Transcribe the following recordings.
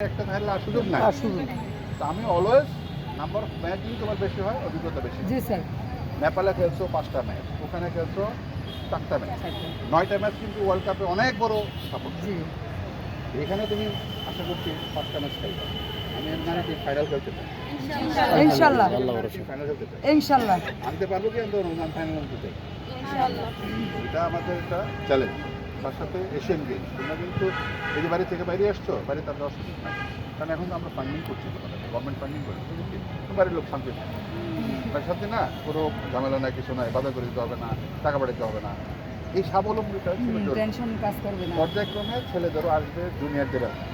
একটা থাকলে আর সুযোগ নাই। তো আমি অলওয়েজ নাম্বার অফ ম্যাচ যদি তোমার বেশি হয় অভিজ্ঞতা বেশি। জি স্যার। নেপালে খেলছো 5টা ম্যাচ, ওখানে খেলছো 4টা ম্যাচ, 9টা ম্যাচ কিন্তু ওয়ার্ল্ড কাপে অনেক বড় সাপোর্ট। জি এখানে তুমি আশা করছি 5টা ম্যাচ খেলবে। আমি মানে কি ফাইনাল খেলতে চাই, ইনশাআল্লাহ ফাইনাল খেলতে চাই। ইনশাআল্লাহ আনতে পারবো কি আমি ফাইনাল আনতে চাই। এটা আমাদের একটা চ্যালেঞ্জ। তার সাথে এশিয়ান গেমস তোমরা কিন্তু এই যে বাড়ি থেকে বাইরে আসছো, বাড়িতে আমরা অসুবিধা নাই, কারণ এখন আমরা ফান্ডিং করছি, তোমাদের গভর্নমেন্ট ফান্ডিং করে বাড়ির লোক শান্তি নেই, বাড়ির শান্তি না, কোনো ঝামেলা নাই, কিছু নাই, বাধা করে দিতে হবে না, টাকা পাঠাতে হবে না। এই স্বাবলম্বিতা টেনশন কাজ করবে না, পর্যায়ক্রমে ছেলেদেরও আসবে, জুনিয়রদের আসবে,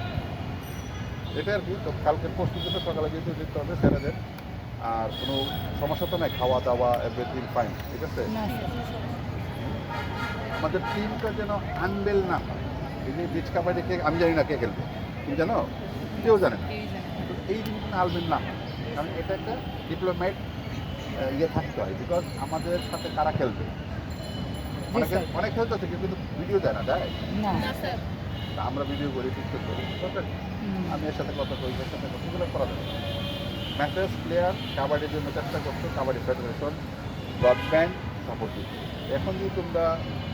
এটা আর কি। তো কালকের প্রস্তুতিটা সকালে যেহেতু দিতে হবে ছেলেদের, আর কোনো সমস্যা তো নাই, খাওয়া দাওয়া এভরিথিং ফাইন, ঠিক আছে। আমাদের টিমটা যেন আনবেল না হয়। এই যে বিচ কাবাডি কে আমি জানি না কে খেলবে, তুমি জানো? কেউ জানে না। তো এই জিনিসটা আনবেল না হয়, কারণ এটা একটা ডিপ্লোমেট ইয়ে থাকতে হয়। বিকজ আমাদের সাথে কারা খেলবে, অনেক খেলতে কিন্তু ভিডিও দেয় না, দেয় না। আমরা ভিডিও করি, টিকটক করি, আমি এর সাথে কথা করি, এর সাথে কথা, এগুলো করা যাবে। ম্যাচেস প্লেয়ার কাবাডির জন্য চেষ্টা করছো, কাবাডি ফেডারেশন ব্রডব্যান্ড সাপোর্ট দিচ্ছে। এখন যদি তোমরা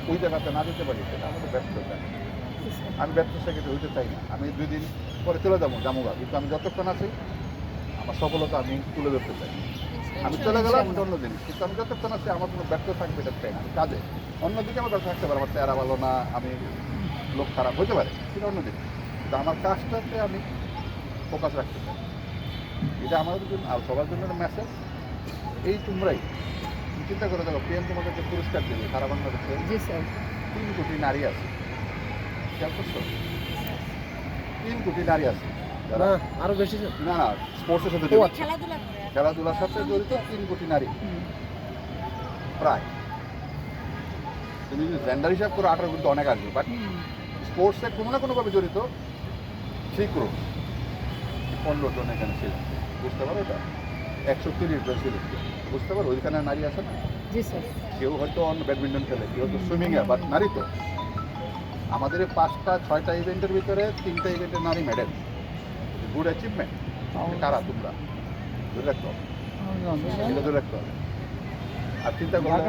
ওই জায়গাতে না যেতে পারি, সেটা আমাদের ব্যর্থতা। আমি ব্যর্থ সেক্ষেত্রে হইতে চাই না। আমি 2 দিন পরে চলে যাবো জামুগা, কিন্তু আমি যতক্ষণ আছি আমার সফলতা আমি তুলে ধরতে চাই। আমি চলে গেলাম এটা অন্য জিনিস, কিন্তু আমি যতক্ষণ আছি আমার কোনো ব্যর্থ থাকবে এটা চাই না। আমি কাজে অন্যদিকে আমার ব্যর্থ থাকতে পারে, আমার চেহারা ভালো না, আমি লোক খারাপ হতে পারে, সেটা অন্য জিনিস, কিন্তু আমার কাজটাতে আমি ফোকাস রাখতে চাই। এটা আমাদের জন্য আর সবার জন্য মেসেজ। এই তোমরাই চিন্তা করে দেখো, পিএম তোমাদেরকে পুরস্কার দেবে সারা বাংলাদেশে 3 কোটি নারী আছে, খেয়াল করছো? 3 কোটি নারী আছে যারা আরো বেশি না স্পোর্টসের সাথে জড়িত, খেলাধুলার সাথে জড়িত 3 কোটি নারী প্রায়। তুমি যদি জেন্ডার হিসাব করো 18 কিন্তু অনেক আসবে, বাট স্পোর্টসে কোনো না কোনোভাবে জড়িত 3 crore 15 জন এখানে ছিল, বুঝতে পারো? এটা 130 জন ছিল, বুঝতে পারো? ওইখানে নারী আছে না? কেউ হয়তো অন্য ব্যাডমিন্টন খেলে, কেউ হয়তো সুইমিংয়ে, বাট নারী তো। আমাদের 5টা 6টা ইভেন্টের ভিতরে 3টা ইভেন্টে নারী মেডেল, গুড অ্যাচিভমেন্ট। কারা তোমরা ধরে রাখতে হবে, এটা ধরে রাখতে হবে। আর চিন্তা করলে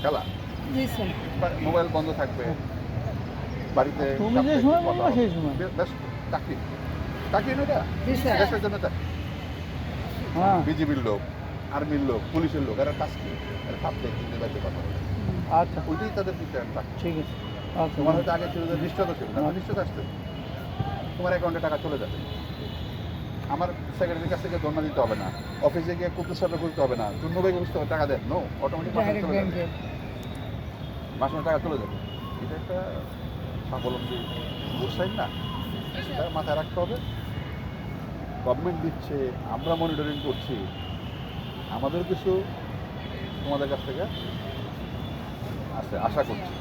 খেলা, মোবাইল বন্ধ থাকবে, বাড়িতে বেশ চাকরি চাকরি না, এটা দেশের জন্য চাকরি। বিজিবির লোক, আর্মির লোক, পুলিশের লোক, এরা কাজ কি ভাবতে বাড়িতে কথা বলে। আচ্ছা ওইটাই তাদের রিটার্ন চাকরি। ঠিক আছে। তোমার হয়তো আগে ছিল যে নিশ্চয়তা ছিল না, নিশ্চয়তা আসতে তোমার অ্যাকাউন্টে টাকা চলে যাবে। আমার সেক্রেটারির কাছ থেকে ধর্ণা দিতে হবে না, অফিসে গিয়ে কুকুর সাথে করতে হবে না, দুর্নবাই বুঝতে হবে টাকা দেন, নো, অটোমেটিক মাসে চলে যাবে, মাসে টাকা চলে যাবে। এটা একটা স্বাবলম্বী গুড সাইন না, সেটা মাথায় রাখতে হবে। গভর্নমেন্ট দিচ্ছে, আমরা মনিটরিং করছি, আমাদের কিছু তোমাদের কাছ থেকে আছে আশা করছি।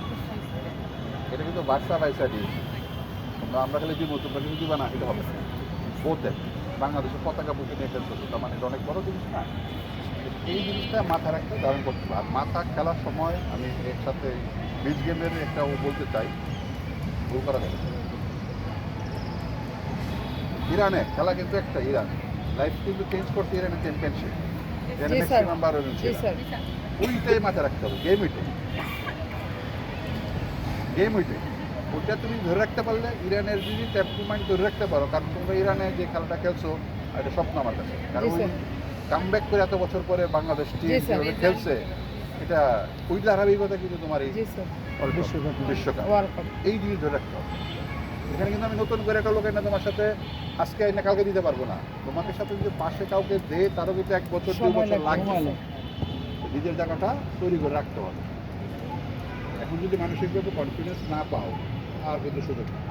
এটা কিন্তু বার্সা বাইসা দিয়েছে, আমরা খালি দিব, তোমরা কিন্তু দিবা না, এটা হবে না। বোধ বাংলাদেশের পতাকা বুকে নিয়ে খেলতেছে, তার মানে এটা অনেক বড় জিনিস না। এই জিনিসটা মাথায় রাখতে ধারণ করতে হবে। আর মাথা খেলার সময় আমি এর সাথে বিচ গেমের একটা বলতে চাই, ভুল করা যাবে। ইরানে খেলা কিন্তু একটা, ইরান লাইফ কিন্তু চেঞ্জ করছে, ইরানের চ্যাম্পিয়নশিপ, ম্যাক্সিমাম 12 জন ছিল। ওইটাই মাথায় রাখতে হবে, গেম ওইটাই ওইটা তুমি ধরে রাখতে পারলে, ইরানের যদি টেম্পারমেন্ট ধরে রাখতে পারো, কারণ তোমরা ইরানে যে খেলাটা খেলছো এটা স্বপ্ন আমার কাছে, কারণ ওই কামব্যাক করে এত বছর পরে বাংলাদেশ টিম খেলছে, এটা ওই ধারাবাহিকতা কিন্তু তোমার এই বিশ্বকাপ এই জিনিস ধরে রাখতে হবে। এখানে কিন্তু আমি নতুন করে একটা লোক এনে তোমার সাথে আজকে এনে কাউকে দিতে পারবো না। তোমাকে সাথে যদি পাশে কাউকে দে, তারও কিন্তু 1 বছর 2 বছর লাগবে। নিজের জায়গাটা তৈরি করে রাখতে হবে। এখন যদি মানসিকভাবে কনফিডেন্স না পাও, আর কিন্তু সুযোগ নেই।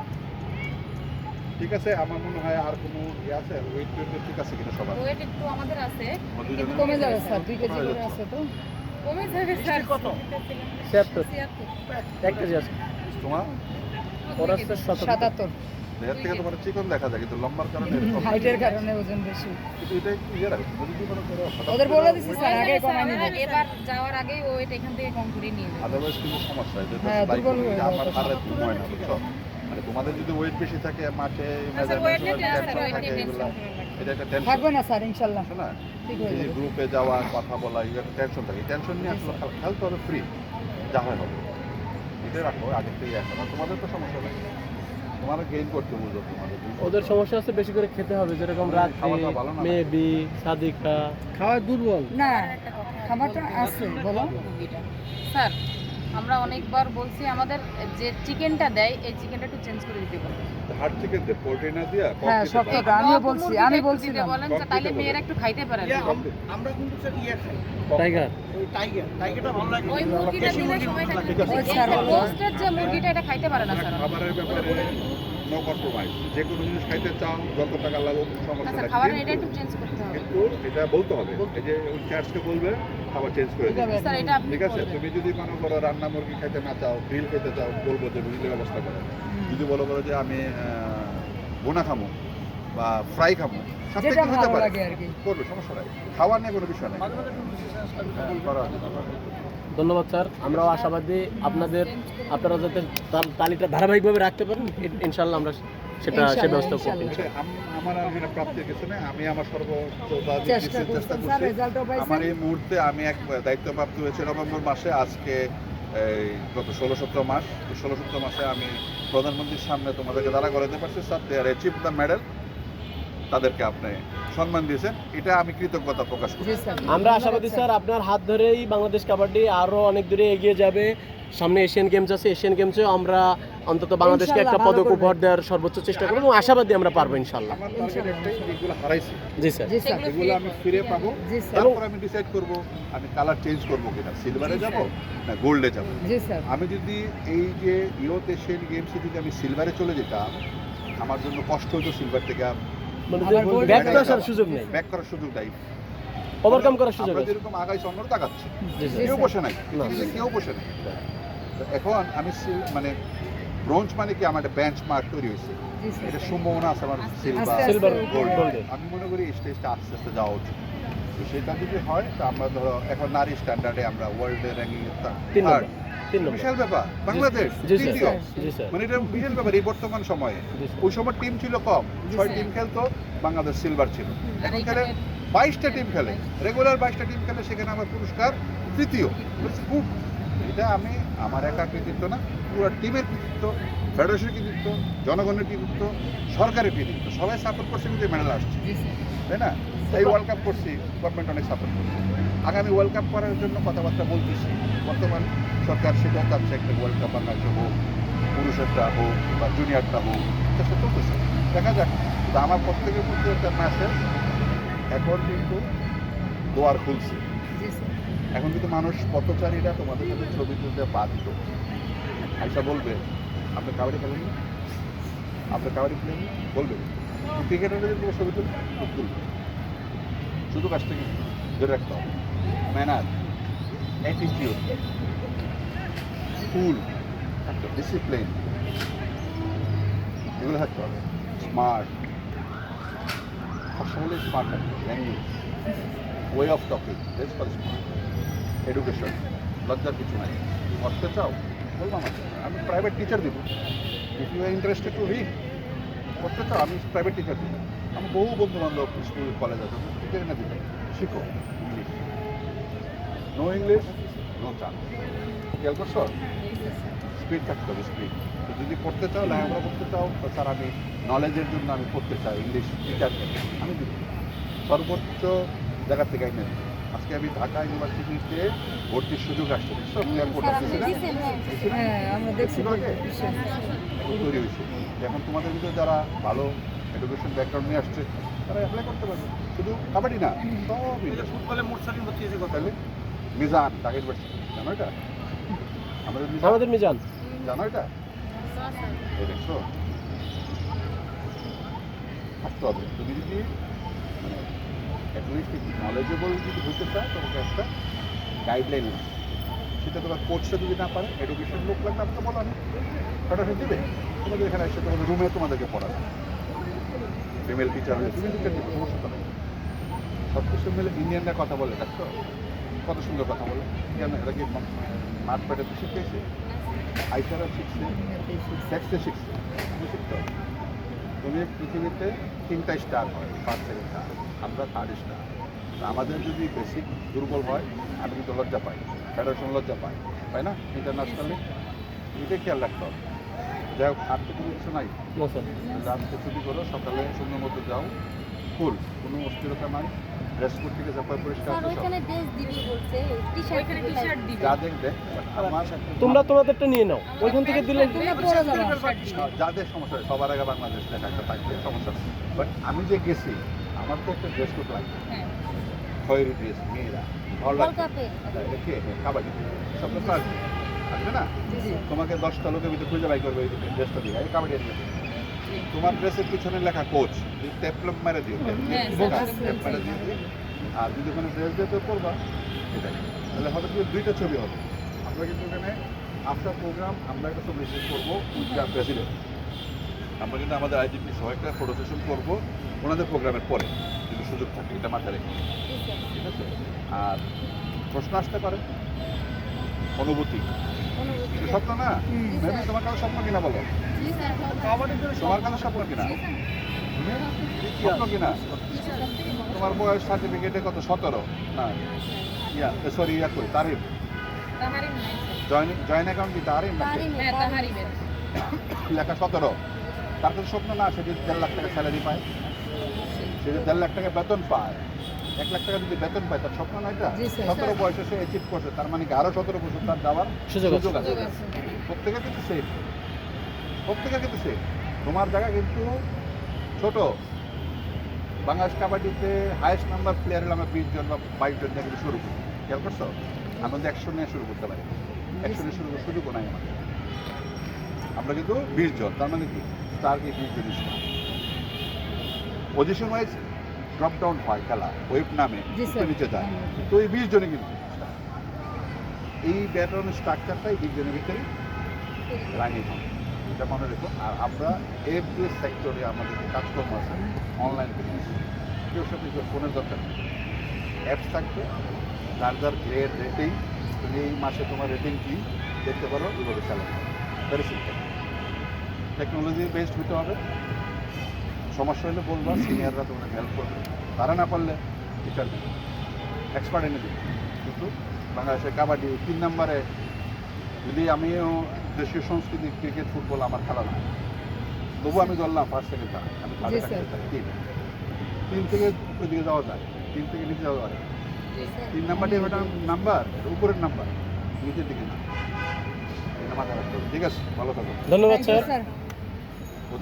ঠিক আছে, আমার মনে হয় আর কোনো ইয়ে আছে, ওয়েট ঠিক আছে কিনা সবার? ওয়েট একটু আমাদের আছে, কমে যাবে স্যার, 2 কেজি করে আছে তো কমে যাবে স্যার। কত? 76 1 কেজি আছে তোমার? ওর আছে 77 এর থেকে তোমার চিকন দেখা যায়, কিন্তু লম্বার কারণে হাইটের কারণে ওজন বেশি। কিন্তু এটা একটু ইয়ে রাখবে, যদি মনে করো ওদের বলে দিছি স্যার আগে কমাই নিব, এবার যাওয়ার আগে ওয়েট এখান থেকে কম করে নিয়ে নেব। আদারওয়াইজ কিন্তু সমস্যা হয়, হ্যাঁ, দুর্বল হয়ে যাবে। আমার আর ঘুমায় না, বুঝছো? মানে তোমাদের যদি ওয়েট বেশি থাকে মাঠে স্যার ওয়েট নিয়ে টেনশন ওয়েট থাকে নিয়ে এগুলো, টেনশন এটা একটা টেনশন থাকবে না স্যার ইনশাল্লাহ না। ঠিক হয়ে এই যাবে। গ্রুপে যাওয়া কথা বলা এগুলো একটা টেনশন থাকে, টেনশন নিয়ে আসলে খেলতে হবে ফ্রি, যা হয় হবে এটা রাখো আগে থেকে এখন। আর তোমাদের তো সমস্যা নেই, তোমাদের গেইন করতে বুঝো তোমাদের ওদের সমস্যা আছে বেশি করে খেতে হবে, যেরকম রাত্রি খাওয়াটা ভালো না। মেবি সাদিকা খাওয়ায় দুর্বল। না খাবারটা আছে বলো। স্যার আমরা অনেকবার বলছি আমাদের যে চিকেনটা দেয় এই চিকেনটা একটু চেঞ্জ করে দিতে বলেন। হার্ড চিকেন দে, পোর্টে না দিয়া হ্যাঁ, কম শক্ত দিতে তো। আমিও কম বলছি, মুরগিটা আমি একটু বলছিলাম। দিতে বলেন যে তাইলে মেয়েরা একটু খাইতে পারে আমরা কিন্তু স্যার ইয়ে খাই টাইগার ওই টাইগারটা ভালো লাগে ওই মুরগিটা দিলে সময়টা ঠিক আছে। ওই স্যার বললো। রোস্টেড যে মুরগিটা এটা খাইতে পারে না স্যার। খাবারের ব্যাপারে নো কম্প্রোমাইজ, যে কোনো জিনিস খাইতে চাও যত টাকা লাগুক সমস্যা আচ্ছা নেই, খাবারের এটা কিন্তু একটু চেঞ্জ করতে হবে এটা বলতে হবে, এই যে ওই চার্জকে বলবে খাবার চেঞ্জ করে দিবে। স্যার এটা আপনি ঠিক আছে, বলবেন। তুমি যদি মনে করো রান্না মুরগি খাইতে না চাও, গ্রিল খেতে চাও, বলবো যে গ্রিলের ব্যবস্থা করো। যদি বলো করো যে আমি বোনা খামো বা ফ্রাই খামো, সব যেটা থেকে হতে ভালো পারে, লাগে আর কি। করবে, সমস্যা নাই, খাওয়ার নিয়ে কোনো বিষয় নেই। হ্যাঁ, করা যাবে, করা যাবে। ধন্যবাদ স্যার, আমরাও আশাবাদী আপনারা যাতে তালিকা ধারাবাহিকভাবে রাখতে পারেন, ইনশাল্লাহ আমরা সেটা সে ব্যবস্থা করব। ইনশাল্লাহ। আমার আর এখানে প্রাপ্তির কিছু নেই, আমি আমার সর্বোচ্চ চেষ্টা করছেন স্যার, রেজাল্টও আমার পাইছেন। এই মুহূর্তে আমি এক দায়িত্বপ্রাপ্ত হয়েছে নভেম্বর মাসে, আজকে এই গত 16-17 মাস, এই 16-17 মাসে আমি প্রধানমন্ত্রীর সামনে তোমাদেরকে দাঁড়া করাতে পারছি। Sir they are achieve the medal, তাদেরকে আপনি সম্মান দিয়েছেন, এটা আমি কৃতজ্ঞতা প্রকাশ করি। জি স্যার। আমরা আশাবাদী স্যার আপনার হাত ধরেই বাংলাদেশ কাবাডি আরও অনেক দূরে এগিয়ে যাবে। সামনে এশিয়ান গেমস আছে, এশিয়ান গেমসেও আমরা অন্তত বাংলাদেশকে একটা ইনশাল্লাহ পদক ভালো উপহার করবেন। দেওয়ার সর্বোচ্চ চেষ্টা করব এবং আশাবাদী আমরা পারবো ইনশাল্লাহ। আমার টার্গেট একটাই, যেগুলো হারাইছি জি স্যার। জি স্যার। এগুলো আমি ফিরে পাবো, জি স্যার। তারপর আমি ডিসাইড করব আমি কালার চেঞ্জ করবো কিনা, সিলভারে যাব না গোল্ডে যাব। জি স্যার। আমি যদি এই যে ইউথ এশিয়ান গেমসে যদি আমি সিলভারে চলে যেতাম, আমার জন্য কষ্ট হতো সিলভার থেকে মানে আবার gold ব্যাক তো medal আসার সুযোগ নেই, ব্যাক করার সুযোগ নাই, ওভারকাম করার সুযোগ আমরা আছে। যেরকম আগাইছি অন্যরা তাকাচ্ছে, জি জি স্যার। কেউ বসে নাই, না। পৃথিবীতে কেউ বসে নাই। তো এখন আমি মানে ব্রোঞ্জ মানে কি আমার একটা বেঞ্চ মার্ক তৈরি হয়েছে, জি স্যার। এটা সম্ভাবনা আছে আমার সিলভার আস্তে সিলভার আস্তে গোল্ড উপরে। গোল্ডে। আমি মনে করি এই স্টেজটা আস্তে আস্তে যাওয়া উচিত। তো সেটা যদি হয় তো আমরা ধরো এখন নারী স্ট্যান্ডার্ডে আমরা ওয়ার্ল্ডের র্যাঙ্কিং 3 থার্ড, নম্বর 3 নম্বর। বিশাল ব্যাপার। বাংলাদেশ জি স্যার। তৃতীয়, জি স্যার। মানে এটা বিশাল ব্যাপার এই বর্তমান সময়ে। জি স্যার। ওই সময় টিম ছিল কম, 6 টিম খেলতো, বাংলাদেশ সিলভার ছিল। এখন খেলে 22টা টিম খেলে, রেগুলার 22টা টিম খেলে, সেখানে আমার পুরস্কার তৃতীয়। খুব, এটা আমি আমার একা কৃতিত্ব না, পুরো টিমের কৃতিত্ব, ফেডারেশনের কৃতিত্ব, জনগণের কৃতিত্ব, সরকারের কৃতিত্ব, সবাই সাপোর্ট করছে কিন্তু মেডেল আসছে, জি স্যার। তাই না? এই ওয়ার্ল্ড কাপ করছি, গভর্নমেন্ট অনেক সাপোর্ট করছে, আগামী ওয়ার্ল্ড কাপ করার জন্য কথাবার্তা বলতেছি। বর্তমান সরকার সেটাও চাচ্ছে একটা ওয়ার্ল্ড কাপ বাংলাদেশে হোক, পুরুষেরটা হোক বা জুনিয়রটা হোক, চেষ্টা চলতেছে, দেখা যাক। কিন্তু আমার প্রত্যেকের মধ্যে একটা মেসেজ, এখন কিন্তু দোয়ার খুলছে, জি স্যার। এখন কিন্তু মানুষ পথচারীরা তোমাদের সাথে ছবি তুলতে বাধ্য। আইসা বলবে আপনি কাবাডি খেলেন না, আপনি কাবাডি খেলেন না, বলবে ক্রিকেটারদের যদি ছবি তুলবে তুলবে, শুধু কাজটা কি ধরে রাখতে হবে, ম্যানার, অ্যাটিটিউড, কুল, একটা ডিসিপ্লিন, এগুলো থাকতে হবে। স্মার্ট, সকলে স্মার্ট থাকবে, language, way of talking, that's for smart, education, লজ্জার কিছু নাই। করতে চাও বলবো আমাকে, আমি প্রাইভেট টিচার দিব, if you are interested to read, করতে চাও আমি প্রাইভেট টিচার দিব। আমার বহু বন্ধু বান্ধব স্কুল কলেজ আছে, টিচার না দিবে, শিখো English, no English no chance. খেয়াল করছো, স্পিড থাকতে হবে, স্পিড। তো যদি করতে চাও, লেখাপড়া করতে চাও, তো স্যার আমি নলেজের জন্য আমি করতে চাই ইংলিশ টিচার, আমি দিব সর্বোচ্চ জায়গা থেকে এনে দিব। আজকে আমি ঢাকা ইউনিভার্সিটিতে ভর্তির সুযোগ আসছে, সব এয়ারপোর্ট আসছে না, হ্যাঁ, আমরা দেখছি ছিল আগে? বিষয়। এখন তৈরি হয়েছে। এখন তোমাদের ভিতরে যারা ভালো এডুকেশন ব্যাকগ্রাউন্ড নিয়ে আসছে, তারা অ্যাপ্লাই করতে পারবে। শুধু কাবাডি না, সব ইন্ডাস্ট্রি। ফুটবলে মোটসারি ভর্তি হয়েছে কথা তাহলে মিজান ঢাকা ইউনিভার্সিটি, জানো এটা? আমাদের মিজান, আমাদের মিজান জানো এটা? এই দেখছো, থাকতে হবে। তুমি যদি মানে অ্যাটলিস্ট নলেজেবল যদি হতে চায়, তোমাকে একটা গাইডলাইন আছে, সেটা তোমার কোর্সে যদি না পারে, এডুকেশন লোক লাগবে, আপনাকে বলো আমি ফেডারেশন দিবে, তোমাদের এখানে এসে তোমাদের রুমে তোমাদেরকে পড়াবে, ফিমেল টিচার হলে ফিমেল টিচার দিবে, সমস্যা তো নেই। সব কিছু মিলে ইন্ডিয়ানরা কথা বলে, দেখছো কত সুন্দর কথা বলে, কেন এটা কি মাঠ পেটে তো শিখেছে? আইসারা শিখছে, টেক্সটে শিখছে, তুমি শিখতে হবে। তুমি পৃথিবীতে 3টা স্টার হয়, ফার্স্ট সেকেন্ড স্টার, আমরা 3rd স্টার। আমাদের যদি বেসিক দুর্বল হয়, আমি কিন্তু লজ্জা পাই, ফেডারেশন লজ্জা পাই, তাই না? ইন্টারন্যাশনালি এটাই খেয়াল রাখতে হবে। যাই হোক, আর তো কোনো কিছু নাই। না স্যার, রাতকে ছুটি করো, সকালে সুন্দর মতো যাও, ফুল, কোনো অস্থিরতা নাই। ড্রেস কোড থেকে যা পরিষ্কার স্যার আছে সব। ওইখানে ড্রেস দিবি বলছে টি-শার্ট ওইখানে টি শার্ট দিবে যা দেখবে আমার তোমরা তোমাদেরটা নিয়ে নাও, ওইখান থেকে দিলে তোমরা পরে যাবা যাদের সমস্যা হয় সবার আগে বাংলাদেশ লেখা একটা থাকবে, সমস্যা নেই। বাট আমি যে গেছি আমার তো একটা ড্রেস কোড লাগবে, হ্যাঁ খয়েরি ড্রেস, মেয়েরা ভালো ওয়ার্ল্ড লাগবে। কাপে কে কাবাডি সব তো আসবে, আসবে না? তোমাকে 10টা লোকের ভিতরে খুঁজে বাই করবে এই ড্রেসটা দিয়ে, এই কাবাডি ড্রেস। তোমার ড্রেসের পিছনে লেখা কোচ, টেপলম মেরে দিও, টেপ মেরে দিয়ে দিও। আর যদি ওখানে ড্রেস দিয়ে তো করবা, এটাই তাহলে হবে কি 2টা ছবি হবে। আমরা কিন্তু এখানে আফটার প্রোগ্রাম আমরা একটা ছবি শেষ করবো প্রেসিডেন্ট, আমরা কিন্তু আমাদের আইজিপি সহ একটা ফটো সেশন করবো ওনাদের প্রোগ্রামের পরে, যদি সুযোগ থাকে, এটা মাথায় রেখে, ঠিক আছে? আর প্রশ্ন আসতে পারে, অনুভূতি এটা স্বপ্ন না, মেবি তোমার কাছে স্বপ্ন কিনা বলো, কাবাডির জন্য তোমার কাছে স্বপ্ন কিনা, স্বপ্ন কিনা? তোমার বয়স সার্টিফিকেটে কত, 17 না? সরি কই তারিফ, তাহারিম নাই জয়েন অ্যাকাউন্ট কি তারিফ নাকি তারিমে হ্যাঁ তাহারিমের লেখা 17? তার কাছে স্বপ্ন না, সেটি 1.5 লাখ টাকা স্যালারি পায়, সেটি 1.5 লাখ টাকা বেতন পায়, 1 লাখ টাকা যদি বেতন পায়, তার স্বপ্ন না এটা? জি, স্যার। 17 বয়সে সে অ্যাচিভ করছে, তার মানে কি আরো 17 বছর তার যাওয়ার সুযোগ আছে। সুযোগ আছে। প্রত্যেকের কিন্তু সেম, প্রত্যেকের কিন্তু সেম। তোমার জায়গা কিন্তু ছোট। বাংলাদেশ কাবাডিতে হাইয়েস্ট নাম্বার প্লেয়ার হলে আমরা 20 জন বা 22 জন থেকে শুরু করি, খেয়াল করছো? আমরা কিন্তু 100 নিয়ে শুরু করতে পারি, 100 নিয়ে শুরু করার সুযোগও নাই আমাদের। আমরা কিন্তু 20 জন, তার মানে কি স্টার কি 20 জন star. Position wise drop down হয় খেলা, ওয়েব নামে জি, উপরে স্যার। নিচে যায়, তো এই 20 জনে কিন্তু star। এই ব্যাটনের স্ট্রাকচারটাই 20 জনের ভিতরে রানিং হয়, এটা মনে রেখো। আর আমরা এভরি সেক্টরে আমাদের কাজকর্ম আছে, অনলাইন বিজনেস, কেউ সাথে কেউ ফোনের দরকার নেই, অ্যাপস থাকবে, যার যার গ্রেড রেটিং, তুমি এই মাসে তোমার রেটিং কি দেখতে পারো, ওইভাবে চালাতে হবে। Very simple. টেকনোলজি বেসড হতে হবে, সমস্যা হলে বলবা, সিনিয়ররা তোমাদের হেল্প করবে, তারা না পারলে টিচার দেবে, এক্সপার্ট এনে দেবে। কিন্তু বাংলাদেশের কাবাডি 3 নম্বরে, যদি আমিও দেশীয় সংস্কৃতি ক্রিকেট ফুটবল আমার খেলা না, তবু আমি ধরলাম ফার্স্ট সেকেন্ড থার্ড, আমি জি, থার্ডে স্যার। থাকতে চাই। 3 থেকে ওইদিকে যাওয়া যায়, 3 থেকে নিচে যাওয়া যায়। 3 নাম্বারটি ওটা নাম্বার, উপরের নাম্বার, নিচের দিকে না, এটা মাথায় রাখতে হবে। ঠিক আছে, ভালো থাকো। ধন্যবাদ থ্যাংক ইউ স্যার। স্যার